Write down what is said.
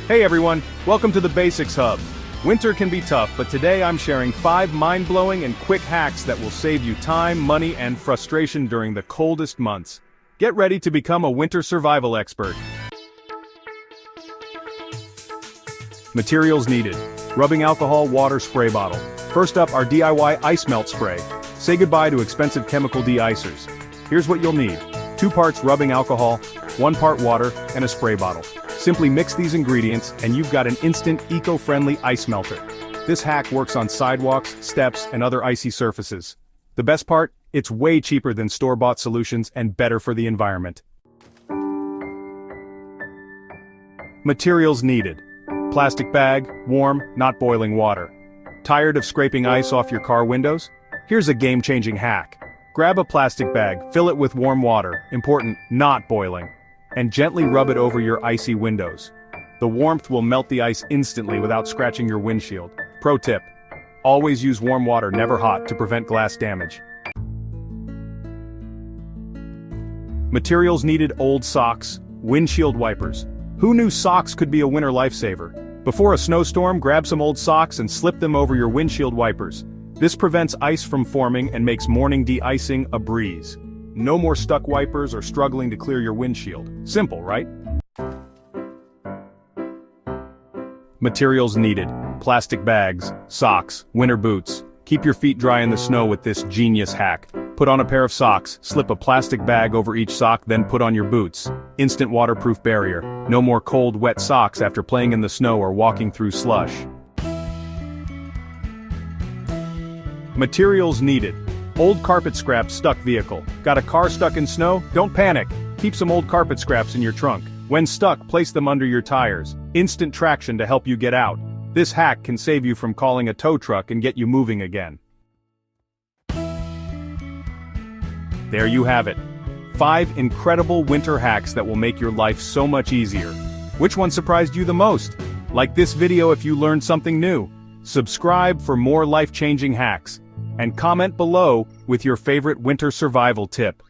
Hey everyone, welcome to the Basics Hub. Winter can be tough, but today I'm sharing 5 mind-blowing and quick hacks that will save you time, money, and frustration during the coldest months. Get ready to become a winter survival expert. Materials needed. Rubbing alcohol water spray bottle. First up, our DIY ice melt spray. Say goodbye to expensive chemical de-icers. Here's what you'll need. 2 parts rubbing alcohol, 1 part water, and a spray bottle. Simply mix these ingredients and you've got an instant, eco-friendly ice melter. This hack works on sidewalks, steps, and other icy surfaces. The best part? It's way cheaper than store-bought solutions and better for the environment. Materials needed. Plastic bag, warm, not boiling water. Tired of scraping ice off your car windows? Here's a game-changing hack. Grab a plastic bag, fill it with warm water, important, not boiling, and gently rub it over your icy windows. The warmth will melt the ice instantly without scratching your windshield. Pro tip: always use warm water, never hot, to prevent glass damage. Materials needed: old socks, windshield wipers. Who knew socks could be a winter lifesaver? Before a snowstorm, grab some old socks and slip them over your windshield wipers. This prevents ice from forming and makes morning de-icing a breeze. No more stuck wipers or struggling to clear your windshield. Simple, right? Materials needed: plastic bags, socks, winter boots. Keep your feet dry in the snow with this genius hack. Put on a pair of socks, slip a plastic bag over each sock, then put on your boots. Instant waterproof barrier. No more cold, wet socks after playing in the snow or walking through slush. Materials needed: old carpet scraps stuck vehicle. Got a car stuck in snow? Don't panic. Keep some old carpet scraps in your trunk. When stuck, place them under your tires. Instant traction to help you get out. This hack can save you from calling a tow truck and get you moving again. There you have it. 5 incredible winter hacks that will make your life so much easier. Which one surprised you the most? Like this video if you learned something new. Subscribe for more life-changing hacks. And comment below with your favorite winter survival tip.